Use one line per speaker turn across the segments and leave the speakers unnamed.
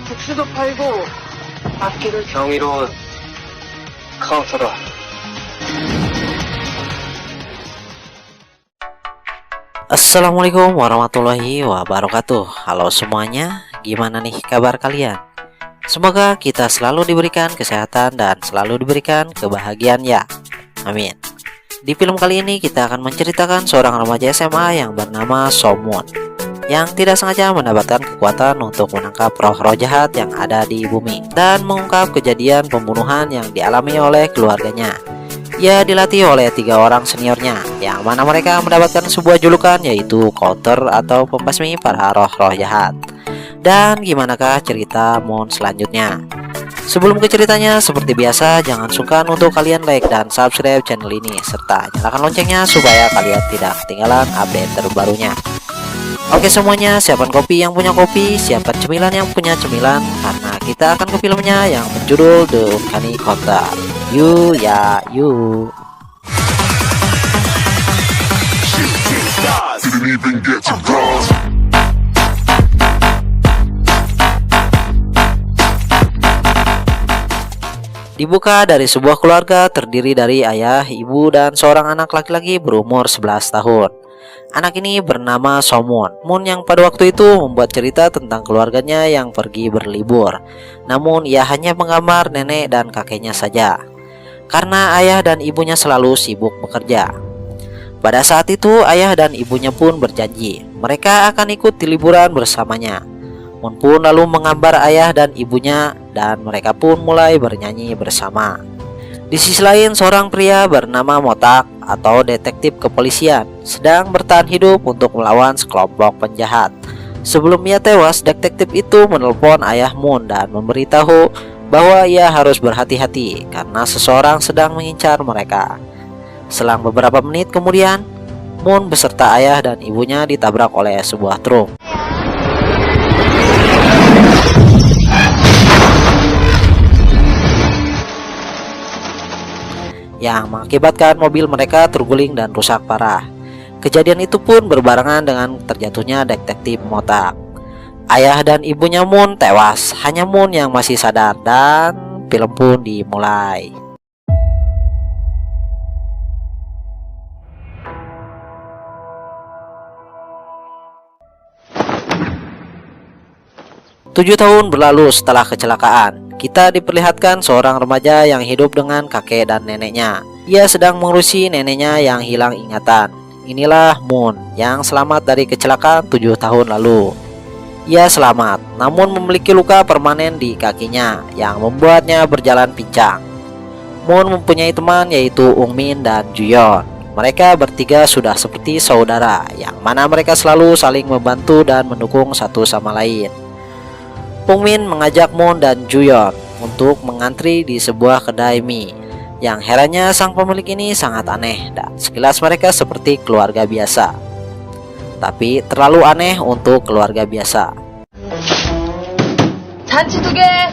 국수도 팔고 악기를 경이로운 카운터다.
Assalamualaikum warahmatullahi wabarakatuh. Halo semuanya, gimana nih kabar kalian? Semoga kita selalu diberikan kesehatan dan selalu diberikan kebahagiaan ya. Amin. Di film kali ini kita akan menceritakan seorang remaja SMA yang bernama Somun, yang tidak sengaja mendapatkan kekuatan untuk menangkap roh-roh jahat yang ada di bumi dan mengungkap kejadian pembunuhan yang dialami oleh keluarganya. Ia dilatih oleh 3 orang seniornya, yang mana mereka mendapatkan sebuah julukan yaitu counter atau pembasmi para roh-roh jahat. Dan gimanakah cerita Moon selanjutnya? Sebelum ke ceritanya, seperti biasa jangan sungkan untuk kalian like dan subscribe channel ini, serta nyalakan loncengnya supaya kalian tidak ketinggalan update terbarunya. Oke semuanya, siapkan kopi yang punya kopi, siapkan cemilan yang punya cemilan, karena kita akan ke filmnya yang berjudul The Uncanny Counter. You ya you. Dibuka dari sebuah keluarga terdiri dari ayah, ibu, dan seorang anak laki-laki berumur 11 tahun. Anak ini bernama Somun. Moon yang pada waktu itu membuat cerita tentang keluarganya yang pergi berlibur. Namun ia hanya menggambar nenek dan kakeknya saja, karena ayah dan ibunya selalu sibuk bekerja. Pada saat itu ayah dan ibunya pun berjanji mereka akan ikut di liburan bersamanya. Moon pun lalu menggambar ayah dan ibunya dan mereka pun mulai bernyanyi bersama. Di sisi lain, seorang pria bernama Motak atau detektif kepolisian sedang bertahan hidup untuk melawan sekelompok penjahat. Sebelum ia tewas, detektif itu menelpon ayah Moon dan memberitahu bahwa ia harus berhati-hati karena seseorang sedang mengincar mereka. Selang beberapa menit kemudian, Moon beserta ayah dan ibunya ditabrak oleh sebuah truk yang mengakibatkan mobil mereka terguling dan rusak parah. Kejadian itu pun berbarengan dengan terjatuhnya detektif Motak. Ayah dan ibunya Moon tewas, hanya Moon yang masih sadar, dan film pun dimulai. Tujuh tahun berlalu setelah kecelakaan. Kita diperlihatkan seorang remaja yang hidup dengan kakek dan neneknya. Ia sedang mengurusi neneknya yang hilang ingatan. Inilah Moon yang selamat dari kecelakaan 7 tahun lalu. Ia selamat, namun memiliki luka permanen di kakinya yang membuatnya berjalan pincang. Moon mempunyai teman yaitu Ungmin dan Juyeon. Mereka bertiga sudah seperti saudara, yang mana mereka selalu saling membantu dan mendukung satu sama lain. Ungmin mengajak Moon dan Juyeon untuk mengantri di sebuah kedai mie. Yang herannya sang pemilik ini sangat aneh dan sekilas mereka seperti keluarga biasa, tapi terlalu aneh untuk keluarga biasa.
잔치 2개.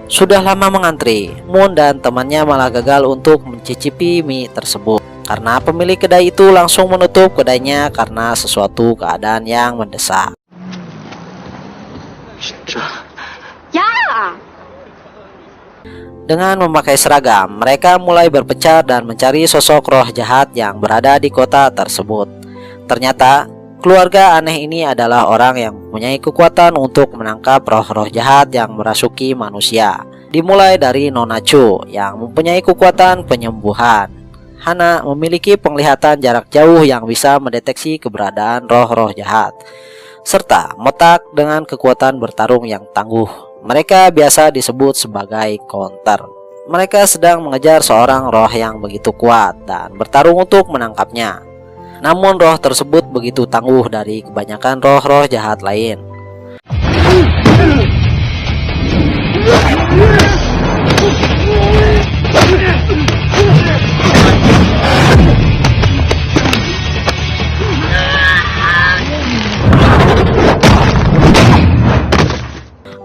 Sudah lama mengantri, Moon dan temannya malah gagal untuk mencicipi mie tersebut karena pemilik kedai itu langsung menutup kedainya karena sesuatu keadaan yang mendesak.
야!
Dengan memakai seragam, mereka mulai berpencar dan mencari sosok roh jahat yang berada di kota tersebut. Ternyata keluarga aneh ini adalah orang yang mempunyai kekuatan untuk menangkap roh-roh jahat yang merasuki manusia. Dimulai dari Nona Chu yang mempunyai kekuatan penyembuhan. Hana memiliki penglihatan jarak jauh yang bisa mendeteksi keberadaan roh-roh jahat. Serta Motak dengan kekuatan bertarung yang tangguh. Mereka biasa disebut sebagai counter. Mereka sedang mengejar seorang roh yang begitu kuat dan bertarung untuk menangkapnya. Namun roh tersebut begitu tangguh dari kebanyakan roh-roh jahat lain.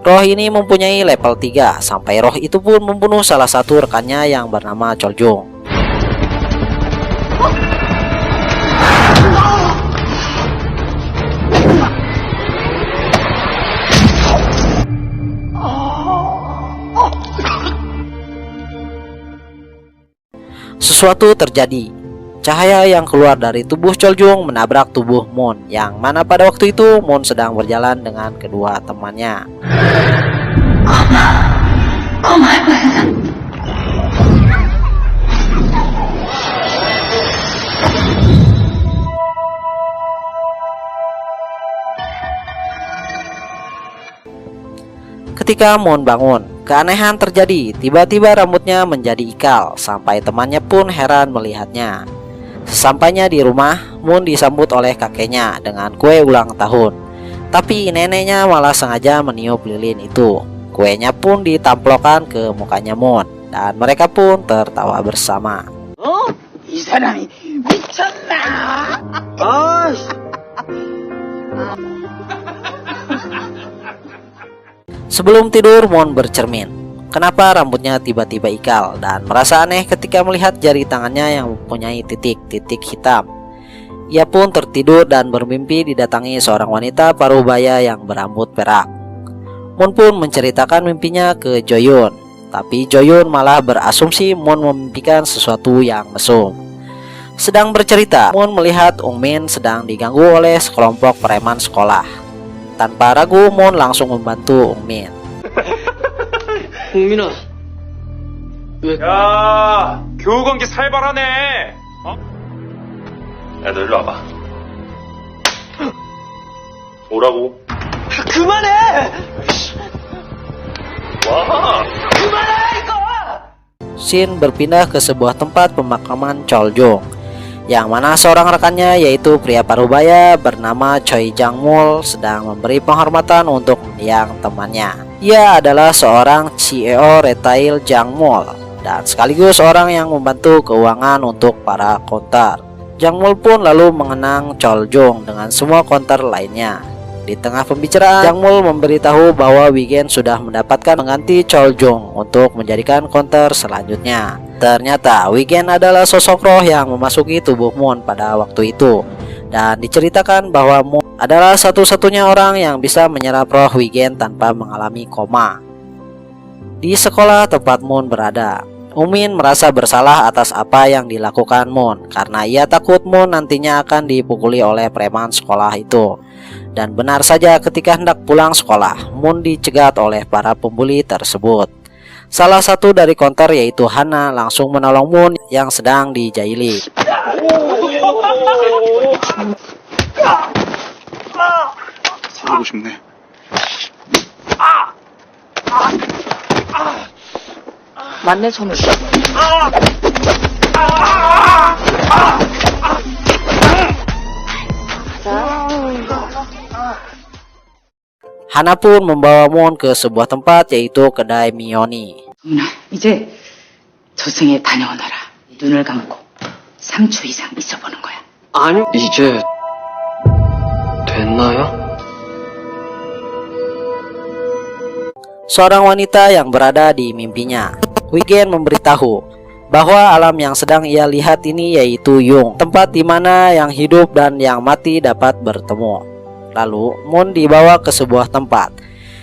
Roh ini mempunyai level 3, sampai roh itu pun membunuh salah satu rekannya yang bernama Choljung. Sesuatu terjadi. Cahaya yang keluar dari tubuh Choljung menabrak tubuh Moon, yang mana pada waktu itu Moon sedang berjalan dengan kedua temannya. Ketika Moon bangun, keanehan terjadi. Tiba-tiba rambutnya menjadi ikal, sampai temannya pun heran melihatnya. Sesampainya di rumah, Moon disambut oleh kakeknya dengan kue ulang tahun. Tapi neneknya malah sengaja meniup lilin itu. Kuenya pun ditamplokan ke mukanya Moon, dan mereka pun tertawa bersama.
어? 이 사람이 미쳤나? 아이씨.
Sebelum tidur, Moon bercermin. Kenapa rambutnya tiba-tiba ikal, dan merasa aneh ketika melihat jari tangannya yang mempunyai titik-titik hitam. Ia pun tertidur dan bermimpi didatangi seorang wanita parubaya yang berambut perak. Moon pun menceritakan mimpinya ke Joyun, tapi Joyun malah berasumsi Moon memimpikan sesuatu yang mesum. Sedang bercerita, Moon melihat Ungmin sedang diganggu oleh sekelompok preman sekolah. Tanpa ragu, Moon langsung membantu Ungmin.
국민아. 왜?
야, 교우 관계 살벌하네. 어? 야, 너 일로 와봐. 오라고.
그만해!
와.
그만해 이거!
Shin berpindah ke sebuah tempat pemakaman Choljung, yang mana seorang rekannya yaitu pria parubaya bernama Choi Jangmul sedang memberi penghormatan untuk yang temannya. Ia adalah seorang CEO retail Jangmul dan sekaligus orang yang membantu keuangan untuk para konter. Jangmul pun lalu mengenang Choljung dengan semua konter lainnya. Di tengah pembicaraan, Jangmul memberitahu bahwa Wigen sudah mendapatkan pengganti Choljung untuk menjadikan konter selanjutnya. Ternyata Wigen adalah sosok roh yang memasuki tubuh Moon pada waktu itu, dan diceritakan bahwa Moon adalah satu-satunya orang yang bisa menyerap roh Wigen tanpa mengalami koma. Di sekolah tempat Moon berada, Ungmin merasa bersalah atas apa yang dilakukan Moon karena ia takut Moon nantinya akan dipukuli oleh preman sekolah itu. Dan benar saja, ketika hendak pulang sekolah, Moon dicegat oleh para pembuli tersebut. Salah satu dari konter yaitu Hana langsung menolong Moon yang sedang dijaili.
사고 싶네.
맞네, 손을.
Hana pun membawa Moon ke sebuah tempat yaitu kedai Mioni.
누나, 이제 저승에 다녀오너라. 눈을 감고 3초 이상 있어보는 거야.
아니 이제 됐나요?
Seorang wanita yang berada di mimpinya. Wigen memberitahu bahwa alam yang sedang ia lihat ini yaitu Yung, tempat di mana yang hidup dan yang mati dapat bertemu. Lalu Moon dibawa ke sebuah tempat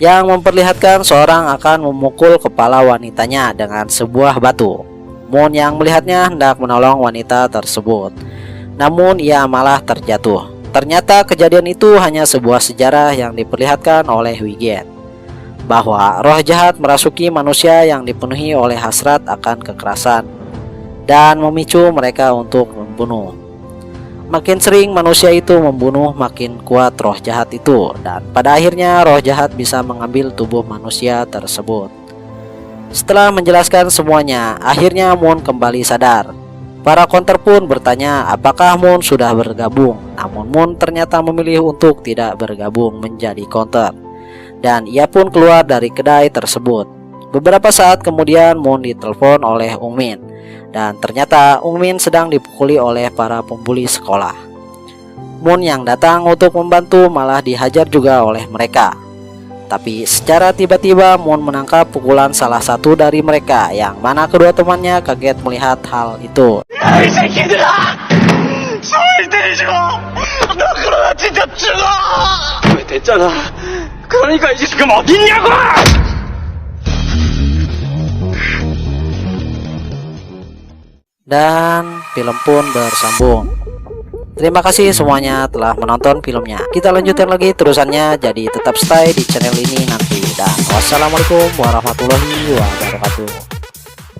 yang memperlihatkan seorang akan memukul kepala wanitanya dengan sebuah batu. Moon yang melihatnya hendak menolong wanita tersebut, namun ia malah terjatuh. Ternyata kejadian itu hanya sebuah sejarah yang diperlihatkan oleh Wigen, bahwa roh jahat merasuki manusia yang dipenuhi oleh hasrat akan kekerasan dan memicu mereka untuk membunuh. Makin sering manusia itu membunuh, makin kuat roh jahat itu, dan pada akhirnya roh jahat bisa mengambil tubuh manusia tersebut. Setelah menjelaskan semuanya, akhirnya Moon kembali sadar. Para counter pun bertanya apakah Moon sudah bergabung. Namun Moon ternyata memilih untuk tidak bergabung menjadi counter. Dan ia pun keluar dari kedai tersebut. Beberapa saat kemudian Moon ditelepon oleh Ung Min. Dan ternyata Ung Min sedang dipukuli oleh para pembuli sekolah. Moon yang datang untuk membantu malah dihajar juga oleh mereka. Tapi secara tiba-tiba Moon menangkap pukulan salah satu dari mereka, yang mana kedua temannya kaget melihat hal itu.
이 새끼들아! 손을 때리지 마! 너 그러다 진짜 죽어! 왜 됐잖아. 그러니까 이제 지금 어딨냐고!
Dan film pun bersambung. Terima kasih semuanya telah menonton filmnya. Kita lanjutkan lagi terusannya, jadi tetap stay di channel ini nanti. Dan wassalamualaikum warahmatullahi wabarakatuh.